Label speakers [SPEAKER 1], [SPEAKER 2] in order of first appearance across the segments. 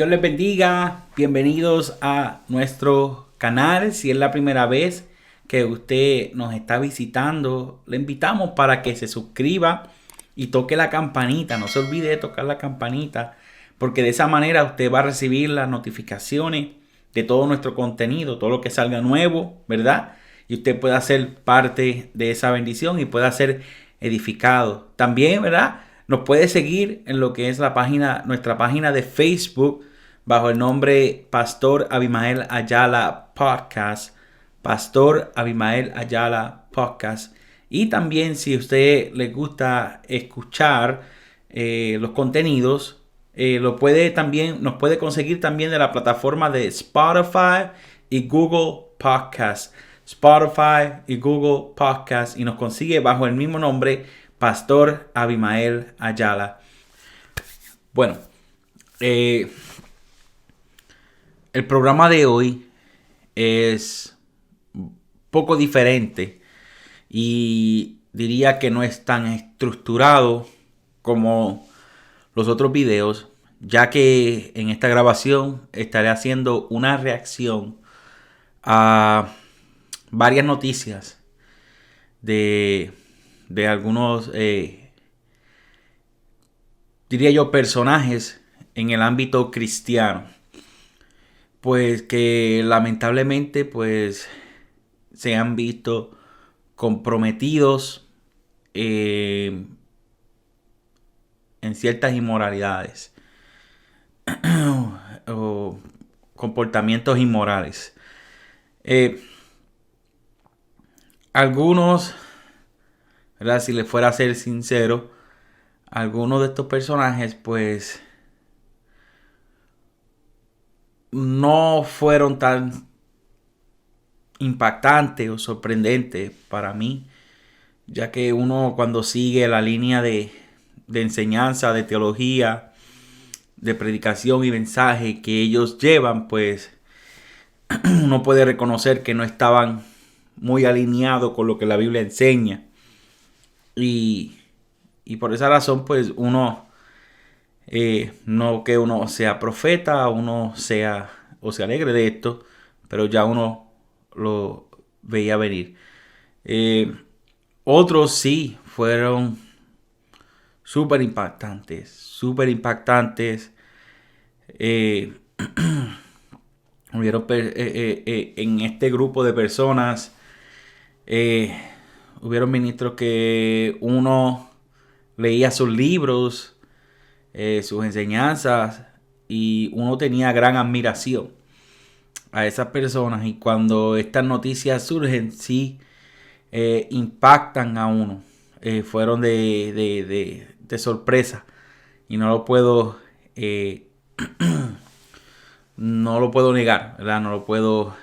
[SPEAKER 1] Dios les bendiga, bienvenidos a nuestro canal. Si es la primera vez que usted nos está visitando, le invitamos para que se suscriba y toque la campanita. No se olvide de tocar la campanita, porque de esa manera usted va a recibir las notificaciones de todo nuestro contenido, todo lo que salga nuevo, ¿verdad? Y usted pueda ser parte de esa bendición y pueda ser edificado. También, ¿verdad? Nos puede seguir en lo que es nuestra página de Facebook bajo el nombre Pastor Abimael Ayala Podcast. Pastor Abimael Ayala Podcast. Y también si a usted le gusta escuchar los contenidos, nos puede conseguir también de la plataforma de Spotify y Google Podcast. Spotify y Google Podcast, y nos consigue bajo el mismo nombre, Pastor Abimael Ayala. Bueno, el programa de hoy es poco diferente y diría que no es tan estructurado como los otros videos, ya que en esta grabación estaré haciendo una reacción a varias noticias de algunos, diría yo, personajes en el ámbito cristiano, pues que lamentablemente pues se han visto comprometidos en ciertas inmoralidades o comportamientos inmorales. Algunos, ¿verdad? Si le fuera a ser sincero, algunos de estos personajes pues no fueron tan impactantes o sorprendentes para mí, ya que uno, cuando sigue la línea de enseñanza, de teología, de predicación y mensaje que ellos llevan, pues uno puede reconocer que no estaban muy alineados con lo que la Biblia enseña. Y por esa razón, pues uno, no que uno sea profeta, uno sea o se alegre de esto, pero ya uno lo veía venir. Otros sí fueron súper impactantes. Hubieron en este grupo de personas, hubieron ministros que uno leía sus libros, sus enseñanzas, y uno tenía gran admiración a esas personas, y cuando estas noticias surgen, sí impactan a uno. Fueron de sorpresa, y no lo puedo no lo puedo negar, ¿verdad? No lo puedo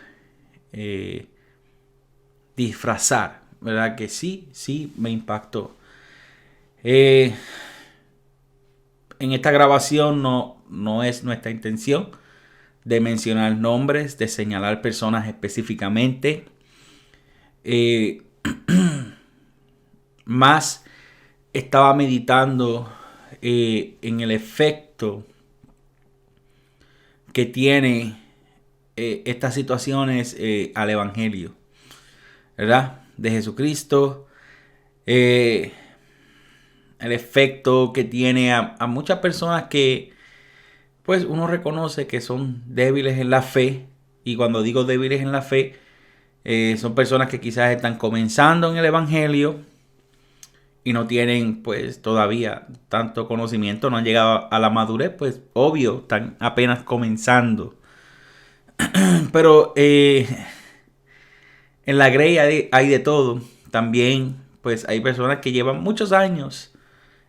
[SPEAKER 1] disfrazar, ¿verdad? Que sí me impactó. En esta grabación no es nuestra intención de mencionar nombres, de señalar personas específicamente. Más estaba meditando en el efecto que tiene estas situaciones al evangelio, ¿verdad? De Jesucristo. El efecto que tiene a muchas personas que pues uno reconoce que son débiles en la fe. Y cuando digo débiles en la fe, son personas que quizás están comenzando en el evangelio y no tienen pues todavía tanto conocimiento, no han llegado a la madurez, pues obvio, están apenas comenzando. Pero en la Grey hay de todo. También pues hay personas que llevan muchos años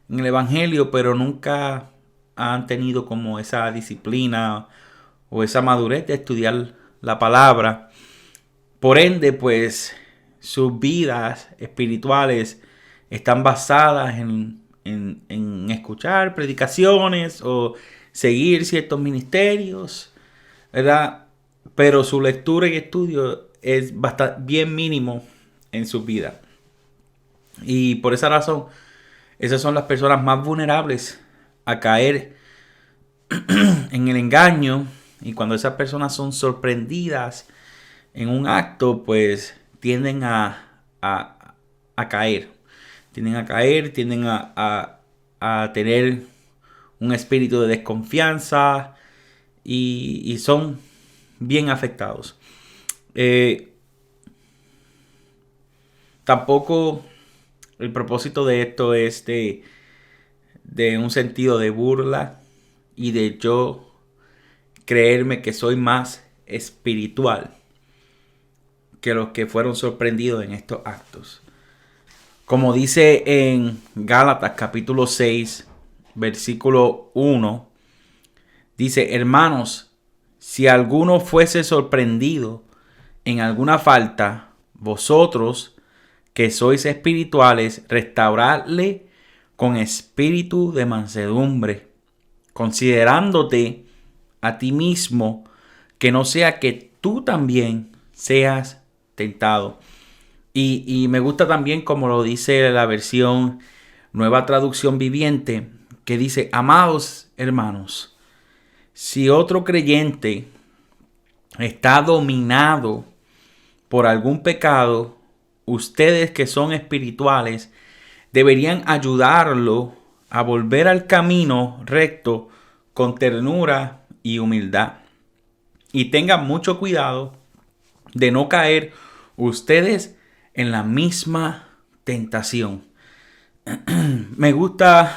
[SPEAKER 1] en el evangelio, pero nunca han tenido como esa disciplina o esa madurez de estudiar la palabra. Por ende, pues sus vidas espirituales están basadas en escuchar predicaciones o seguir ciertos ministerios, ¿verdad? Pero su lectura y estudio es bien mínimo en sus vidas. Y por esa razón, esas son las personas más vulnerables a caer en el engaño, y cuando esas personas son sorprendidas en un acto, pues tienden a caer. Tienden a caer, tienden a tener un espíritu de desconfianza y son bien afectados. Tampoco el propósito de esto es de un sentido de burla y de yo creerme que soy más espiritual que los que fueron sorprendidos en estos actos. Como dice en Gálatas capítulo 6, versículo 1, dice: hermanos, si alguno fuese sorprendido en alguna falta, vosotros que sois espirituales, restauradle con espíritu de mansedumbre, considerándote a ti mismo, que no sea que tú también seas tentado. Y me gusta también como lo dice la versión Nueva Traducción Viviente, que dice: amados hermanos, si otro creyente está dominado por algún pecado, ustedes que son espirituales deberían ayudarlo a volver al camino recto con ternura y humildad. Y tengan mucho cuidado de no caer ustedes en la misma tentación. Me gusta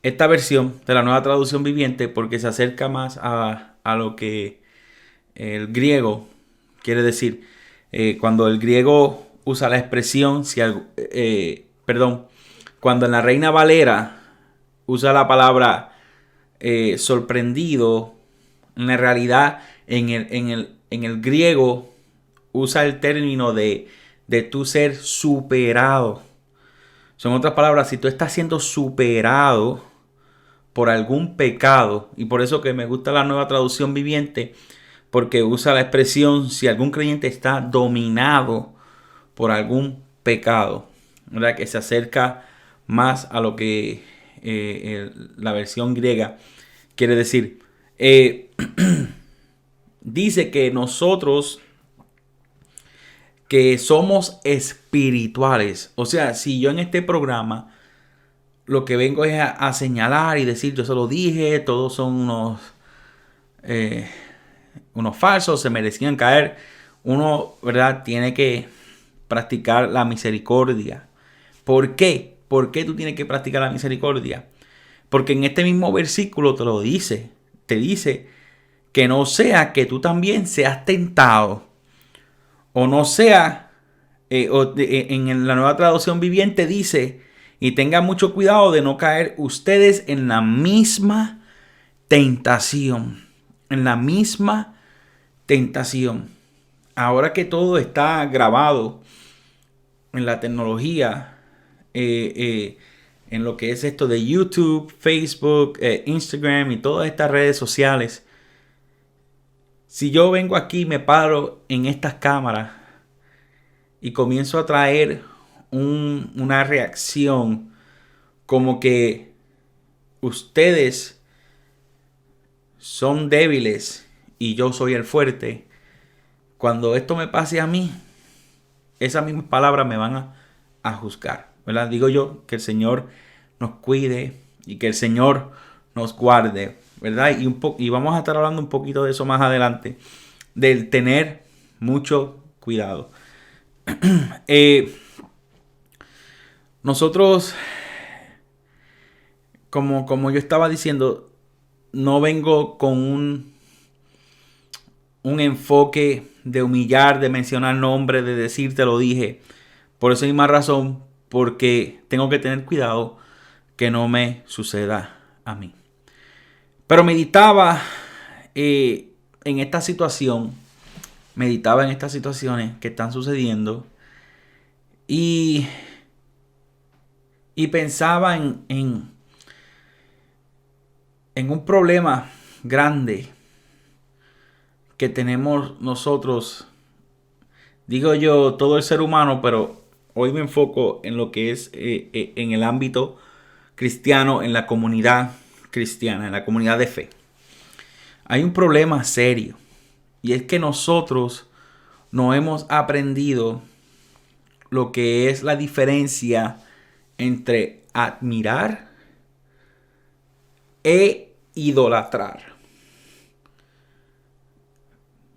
[SPEAKER 1] esta versión de la Nueva Traducción Viviente porque se acerca más a lo que el griego quiere decir. Cuando el griego usa la expresión, cuando en la Reina Valera usa la palabra sorprendido, en la realidad en el griego usa el término de tú ser superado. Son otras palabras, si tú estás siendo superado por algún pecado, y por eso que me gusta la Nueva Traducción Viviente, porque usa la expresión si algún creyente está dominado por algún pecado, ¿verdad? Que se acerca más a lo que la versión griega quiere decir. Dice que nosotros que somos espirituales, o sea, si yo en este programa lo que vengo es a señalar y decir: yo se lo dije, todos son unos falsos, se merecían caer. Uno, ¿verdad?, tiene que practicar la misericordia. ¿Por qué? ¿Por qué tú tienes que practicar la misericordia? Porque en este mismo versículo te lo dice. Te dice que no sea que tú también seas tentado. O no sea, en la Nueva Traducción Viviente dice: y tengan mucho cuidado de no caer ustedes en la misma tentación. En la misma tentación. Ahora que todo está grabado en la tecnología, en lo que es esto de YouTube, Facebook, Instagram y todas estas redes sociales, si yo vengo aquí, me paro en estas cámaras y comienzo a traer una reacción como que ustedes son débiles y yo soy el fuerte, cuando esto me pase a mí, esas mismas palabras me van a juzgar, ¿verdad? Digo yo que el Señor nos cuide y que el Señor nos guarde, ¿verdad? Y vamos a estar hablando un poquito de eso más adelante, del tener mucho cuidado. Nosotros, como yo estaba diciendo, no vengo con un enfoque de humillar, de mencionar nombres, de decir te lo dije. Por esa misma razón, porque tengo que tener cuidado que no me suceda a mí. Pero meditaba en esta situación, meditaba en estas situaciones que están sucediendo y pensaba en un problema grande que tenemos nosotros, digo yo, todo el ser humano, pero hoy me enfoco en lo que es en el ámbito cristiano, en la comunidad cristiana, en la comunidad de fe, hay un problema serio. Y es que nosotros no hemos aprendido lo que es la diferencia entre admirar e idolatrar.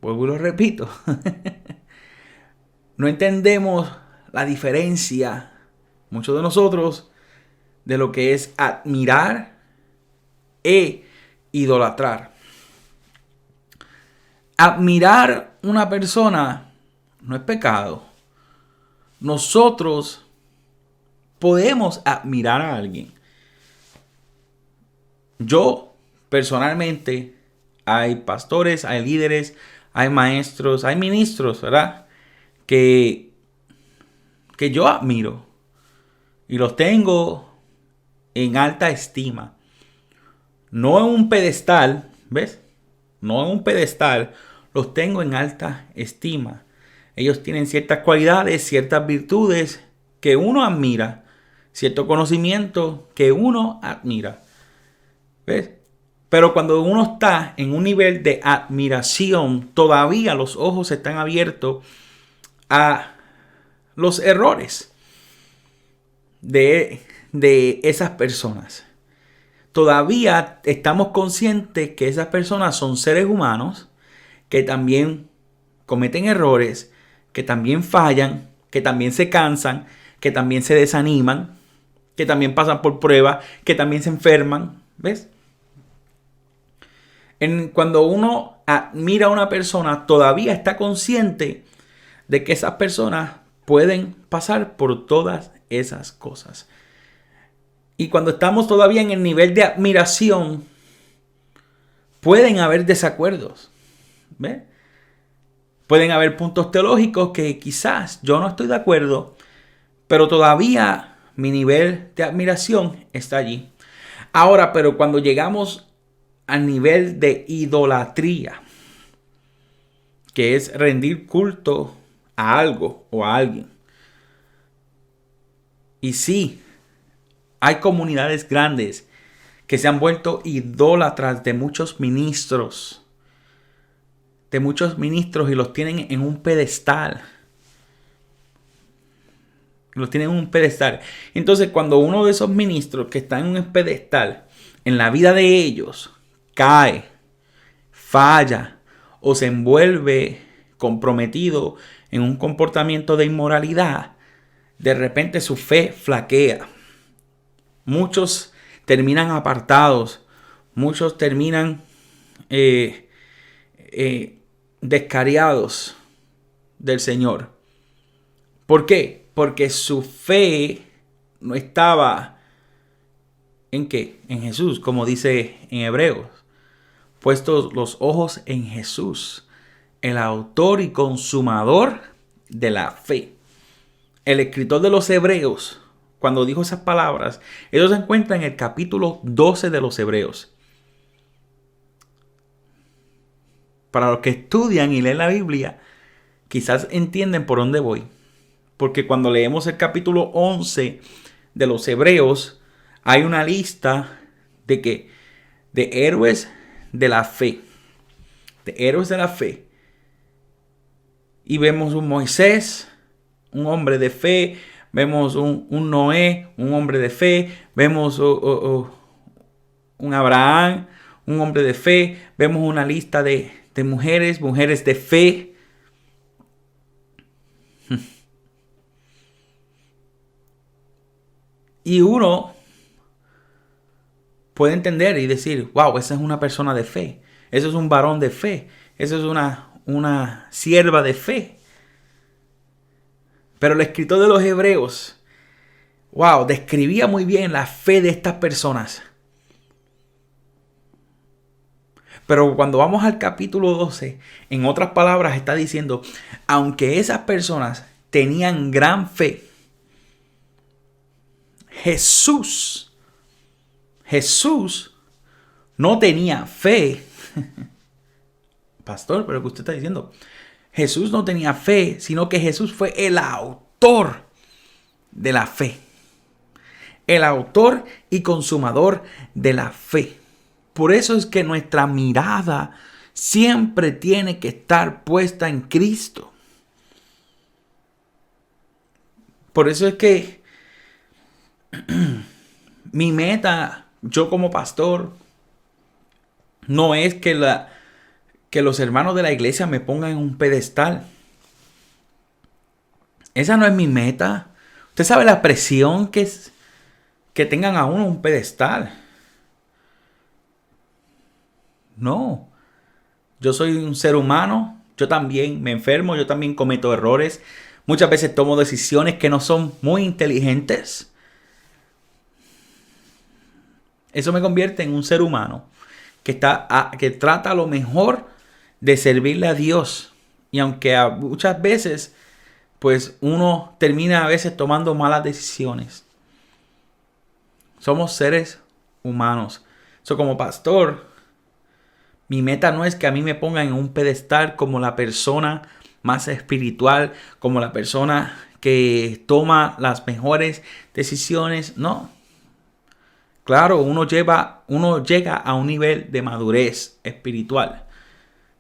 [SPEAKER 1] Vuelvo y lo repito. No entendemos la diferencia, muchos de nosotros, de lo que es admirar e idolatrar. Admirar una persona no es pecado. Nosotros podemos admirar a alguien. Yo, personalmente, hay pastores, hay líderes, hay maestros, hay ministros, ¿verdad? Que yo admiro y los tengo en alta estima. No en un pedestal, ¿ves? No en un pedestal, los tengo en alta estima. Ellos tienen ciertas cualidades, ciertas virtudes que uno admira, cierto conocimiento que uno admira. ¿Ves? Pero cuando uno está en un nivel de admiración, todavía los ojos están abiertos a los errores de esas personas. Todavía estamos conscientes que esas personas son seres humanos que también cometen errores, que también fallan, que también se cansan, que también se desaniman, que también pasan por pruebas, que también se enferman. ¿Ves? Cuando uno admira a una persona, todavía está consciente de que esas personas pueden pasar por todas esas cosas. Y cuando estamos todavía en el nivel de admiración, pueden haber desacuerdos. ¿Ves? Pueden haber puntos teológicos que quizás yo no estoy de acuerdo, pero todavía mi nivel de admiración está allí. Ahora, pero cuando llegamos al nivel de idolatría, que es rendir culto a algo o a alguien. Y sí, hay comunidades grandes que se han vuelto idólatras de muchos ministros. Y los tienen en un pedestal. Entonces, cuando uno de esos ministros que está en un pedestal, en la vida de ellos, cae, falla o se envuelve comprometido en un comportamiento de inmoralidad, de repente su fe flaquea. Muchos terminan apartados, muchos terminan descariados del Señor. ¿Por qué? Porque su fe no estaba ¿en qué? En Jesús, como dice en Hebreos. Puestos los ojos en Jesús, el autor y consumador de la fe. El escritor de los Hebreos, cuando dijo esas palabras, eso se encuentra en el capítulo 12 de los Hebreos. Para los que estudian y leen la Biblia, quizás entienden por dónde voy. Porque cuando leemos el capítulo 11 de los Hebreos, hay una lista de ¿qué? De héroes de la fe. De héroes de la fe. Y vemos un Moisés, un hombre de fe. Vemos un Noé, un hombre de fe. Vemos un Abraham, un hombre de fe. Vemos una lista de mujeres de fe. Y uno puede entender y decir, wow, esa es una persona de fe. Eso es un varón de fe. Eso es una sierva de fe. Pero el escritor de los Hebreos, wow, describía muy bien la fe de estas personas. Pero cuando vamos al capítulo 12, en otras palabras está diciendo, aunque esas personas tenían gran fe, Jesús no tenía fe. Pastor, pero ¿qué usted está diciendo? Jesús no tenía fe, sino que Jesús fue el autor de la fe. el autor y consumador de la fe. Por eso es que nuestra mirada siempre tiene que estar puesta en Cristo. Por eso es que mi meta, yo como pastor, no es que los hermanos de la iglesia me pongan en un pedestal. Esa no es mi meta. Usted sabe la presión que es que tengan a uno un pedestal. No. Yo soy un ser humano. Yo también me enfermo. Yo también cometo errores. Muchas veces tomo decisiones que no son muy inteligentes. Eso me convierte en un ser humano que trata lo mejor de servirle a Dios. Y aunque muchas veces, pues uno termina a veces tomando malas decisiones. Somos seres humanos. Como pastor, mi meta no es que a mí me pongan en un pedestal como la persona más espiritual, como la persona que toma las mejores decisiones. No. Claro, uno llega a un nivel de madurez espiritual,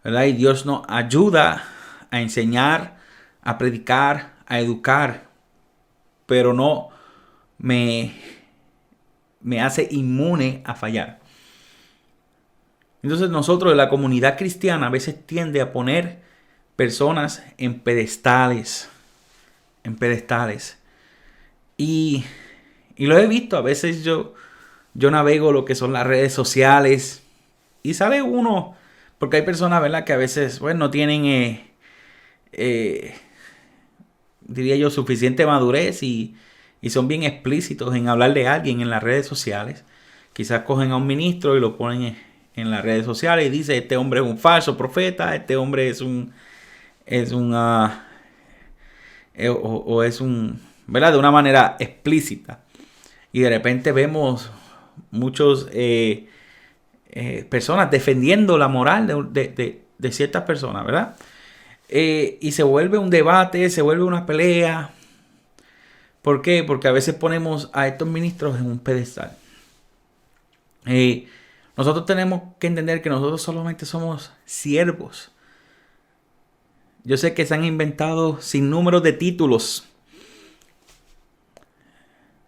[SPEAKER 1] ¿verdad? Y Dios nos ayuda a enseñar, a predicar, a educar, pero no me hace inmune a fallar. Entonces nosotros, la comunidad cristiana, a veces tiende a poner personas en pedestales. Y lo he visto, a veces yo navego lo que son las redes sociales y sale uno, porque hay personas, ¿verdad?, que a veces, bueno, no tienen, diría yo, suficiente madurez y son bien explícitos en hablar de alguien en las redes sociales. Quizás cogen a un ministro y lo ponen en las redes sociales y dice: este hombre es un falso profeta, este hombre ¿verdad?, de una manera explícita. Y de repente vemos muchos personas defendiendo la moral de ciertas personas, ¿verdad? Y se vuelve un debate, se vuelve una pelea. ¿Por qué? Porque a veces ponemos a estos ministros en un pedestal. Nosotros tenemos que entender que nosotros solamente somos siervos. Yo sé que se han inventado sin número de títulos.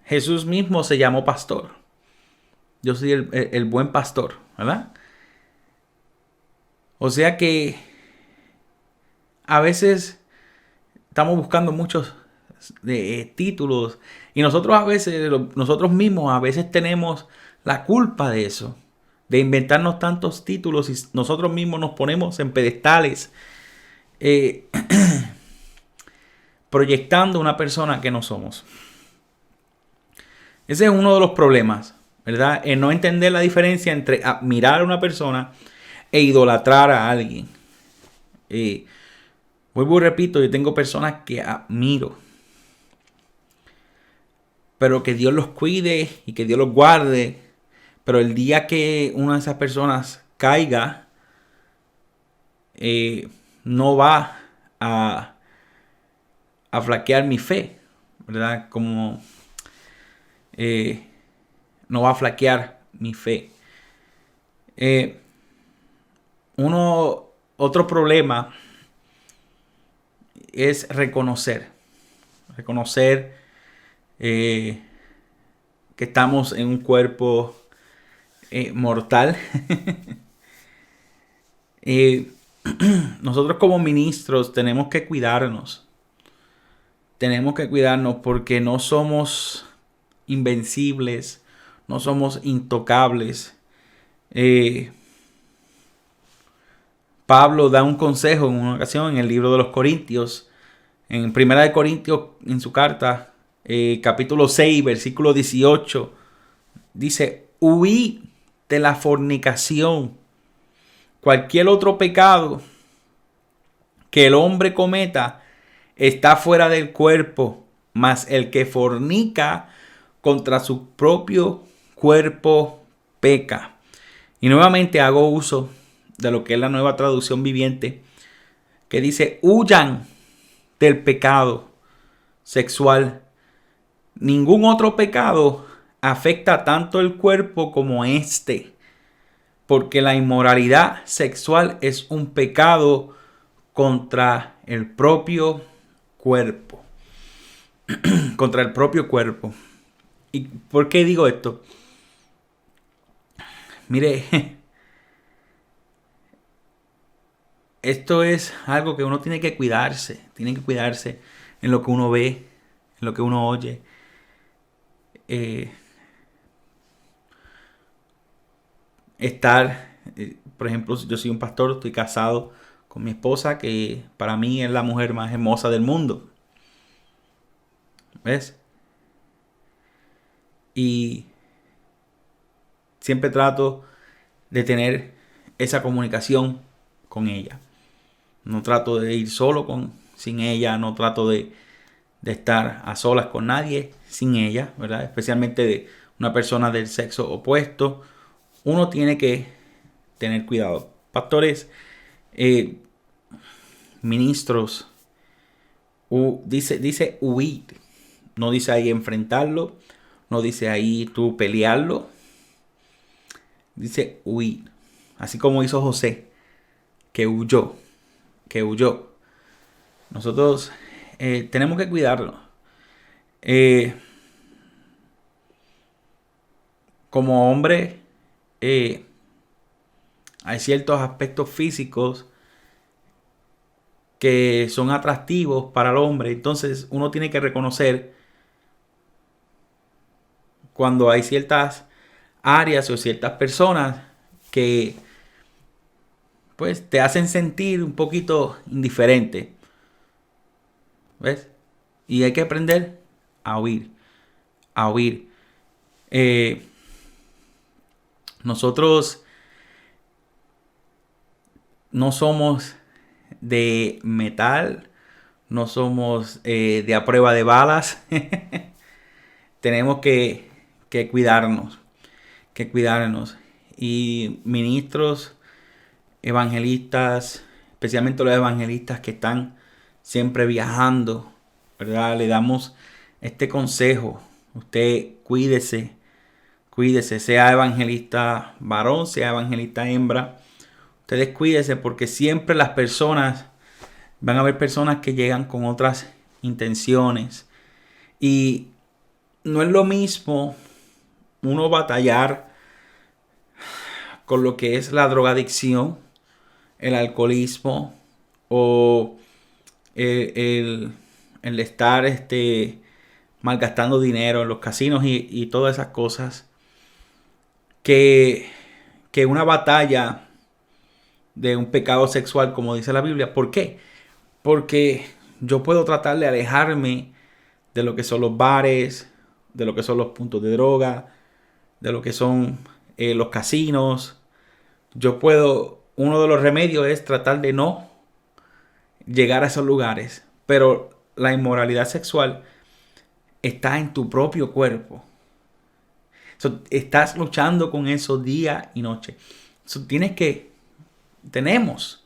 [SPEAKER 1] Jesús mismo se llamó pastor. Yo soy el buen pastor, ¿verdad? O sea que a veces estamos buscando muchos títulos y nosotros mismos a veces tenemos la culpa de eso, de inventarnos tantos títulos y nosotros mismos nos ponemos en pedestales proyectando una persona que no somos. Ese es uno de los problemas, ¿verdad? El no entender la diferencia entre admirar a una persona e idolatrar a alguien. Vuelvo y repito, yo tengo personas que admiro, pero que Dios los cuide y que Dios los guarde. Pero el día que una de esas personas caiga, no va a flaquear mi fe, ¿verdad? No va a flaquear mi fe. Otro problema es reconocer que estamos en un cuerpo mortal. Nosotros como ministros tenemos que cuidarnos. Porque no somos invencibles, no somos intocables. Pablo da un consejo en una ocasión en el libro de los Corintios, en Primera de Corintios, en su carta, capítulo 6, versículo 18, dice: huid de la fornicación. Cualquier otro pecado que el hombre cometa está fuera del cuerpo, mas el que fornica contra su propio cuerpo peca. Y nuevamente hago uso de lo que es la Nueva Traducción Viviente, que dice: huyan del pecado sexual. Ningún otro pecado afecta tanto el cuerpo como este, porque la inmoralidad sexual es un pecado contra el propio cuerpo, contra el propio cuerpo. ¿Y por qué digo esto? Mire, esto es algo que uno tiene que cuidarse en lo que uno ve, en lo que uno oye. Eh, por ejemplo, yo soy un pastor, estoy casado con mi esposa, que para mí es la mujer más hermosa del mundo. ¿Ves? Y siempre trato de tener esa comunicación con ella. No trato de ir solo sin ella, no trato de estar a solas con nadie sin ella, ¿verdad? Especialmente de una persona del sexo opuesto. Uno tiene que tener cuidado. Pastores, ministros, dice huir. No dice ahí enfrentarlo. No dice ahí tú pelearlo. Dice huir. Así como hizo José, que huyó. Que huyó. Nosotros tenemos que cuidarlo. Como hombre, hay ciertos aspectos físicos que son atractivos para el hombre. Entonces uno tiene que reconocer cuando hay ciertas áreas o ciertas personas que pues te hacen sentir un poquito indiferente. ¿Ves? Y hay que aprender a huir. A huir. Nosotros no somos de metal. No somos de a prueba de balas. Tenemos que cuidarnos. Que cuidarnos. Y ministros, evangelistas, especialmente los evangelistas que están siempre viajando, ¿verdad? Le damos este consejo. Usted cuídese, cuídese, sea evangelista varón, sea evangelista hembra. Ustedes cuídese porque siempre van a haber personas que llegan con otras intenciones. Y no es lo mismo uno batallar con lo que es la drogadicción, el alcoholismo o el estar malgastando dinero en los casinos y todas esas cosas, que, que una batalla de un pecado sexual, como dice la Biblia. ¿Por qué? Porque yo puedo tratar de alejarme de lo que son los bares, de lo que son los puntos de droga, de lo que son los casinos. Uno de los remedios es tratar de no llegar a esos lugares, pero la inmoralidad sexual está en tu propio cuerpo. Estás luchando con eso día y noche. Tenemos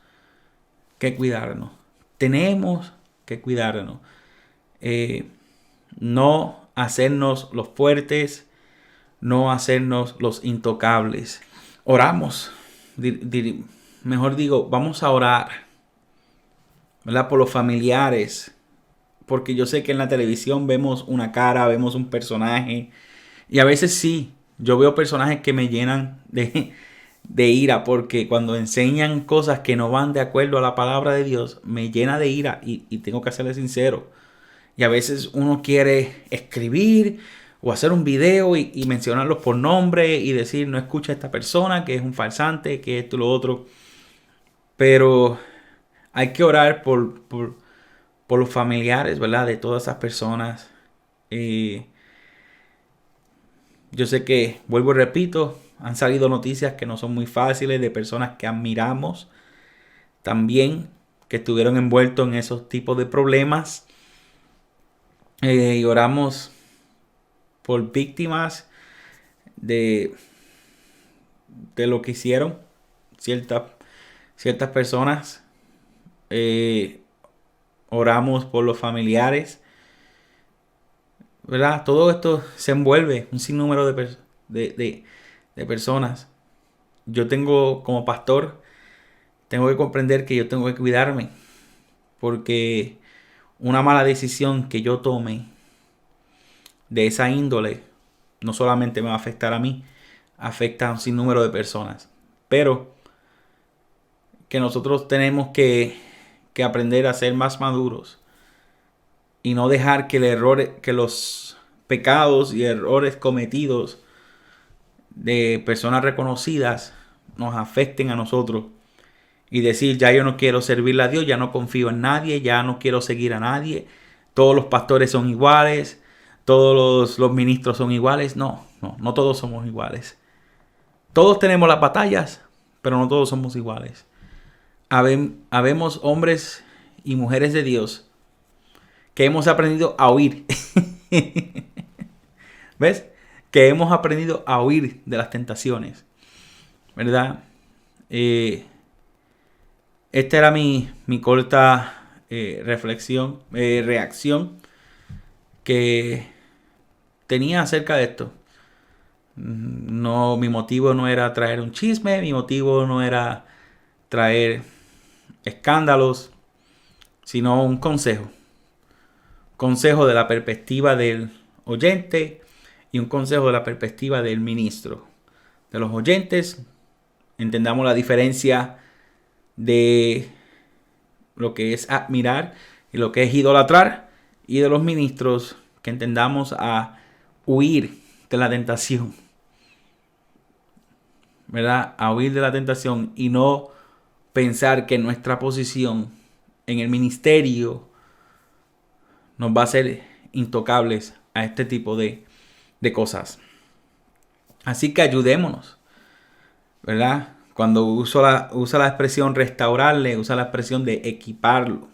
[SPEAKER 1] que cuidarnos. Tenemos que cuidarnos. No hacernos los fuertes, no hacernos los intocables. Oramos. Mejor digo, vamos a orar, ¿verdad? Por los familiares. Porque yo sé que en la televisión vemos una cara, vemos un personaje. Y a veces sí, yo veo personajes que me llenan de ira. Porque cuando enseñan cosas que no van de acuerdo a la palabra de Dios, me llena de ira. Y tengo que serle sincero. Y a veces uno quiere escribir o hacer un video y mencionarlos por nombre y decir, no escucha a esta persona, que es un falsante, que esto y lo otro. Pero hay que orar por los familiares, ¿verdad? De todas esas personas. Yo sé que, vuelvo y repito, han salido noticias que no son muy fáciles de personas que admiramos también, que estuvieron envueltos en esos tipos de problemas. Y oramos por víctimas de lo que hicieron ciertas personas. Oramos por los familiares. ¿verdad? Todo esto se envuelve un sinnúmero de personas. Yo tengo, como pastor, tengo que comprender que yo tengo que cuidarme, porque una mala decisión que yo tome de esa índole no solamente me va a afectar a mí, afecta a un sinnúmero de personas. Pero que nosotros tenemos que aprender a ser más maduros y no dejar que que los pecados y errores cometidos de personas reconocidas nos afecten a nosotros y decir, ya yo no quiero servirle a Dios, ya no confío en nadie, ya no quiero seguir a nadie, todos los pastores son iguales, todos los ministros son iguales. No todos somos iguales. Todos tenemos las batallas, pero no todos somos iguales. Habemos hombres y mujeres de Dios que hemos aprendido a huir. ¿Ves? Que hemos aprendido a huir de las tentaciones. ¿Verdad? Esta era mi corta reacción que tenía acerca de esto. No, mi motivo no era traer un chisme, mi motivo no era traer escándalos, sino un consejo. Consejo de la perspectiva del oyente y un consejo de la perspectiva del ministro. De los oyentes, entendamos la diferencia de lo que es admirar y lo que es idolatrar, y de los ministros, que entendamos a huir de la tentación, ¿verdad? A huir de la tentación y no pensar que nuestra posición en el ministerio nos va a hacer intocables a este tipo de cosas. Así que ayudémonos, ¿verdad? Cuando usa la expresión restaurarle, usa la expresión de equiparlo.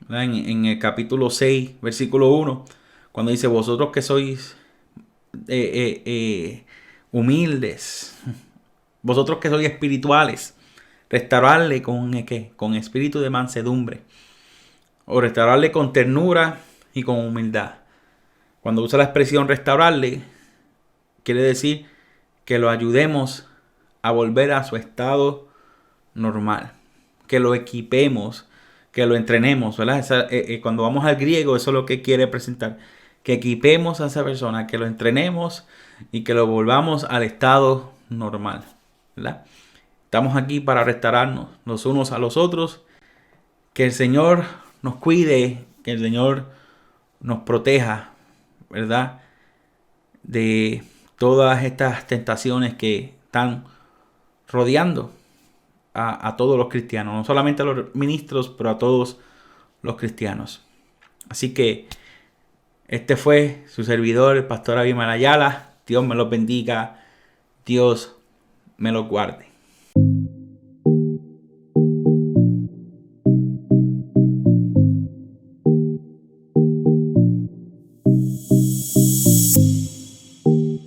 [SPEAKER 1] En el capítulo 6, versículo 1, cuando dice, vosotros que sois humildes, vosotros que sois espirituales, restaurarle con espíritu de mansedumbre, o restaurarle con ternura y con humildad. Cuando usa la expresión restaurarle, quiere decir que lo ayudemos a volver a su estado normal, que lo equipemos, que lo entrenemos, ¿verdad? Cuando vamos al griego, eso es lo que quiere presentar, que equipemos a esa persona, que lo entrenemos y que lo volvamos al estado normal, ¿verdad? Estamos aquí para restaurarnos los unos a los otros, que el Señor nos cuide, que el Señor nos proteja, ¿verdad? De todas estas tentaciones que están rodeando a todos los cristianos, no solamente a los ministros, pero a todos los cristianos. Así que este fue su servidor, el pastor Abimael Ayala. Dios me los bendiga, Dios me los guarde.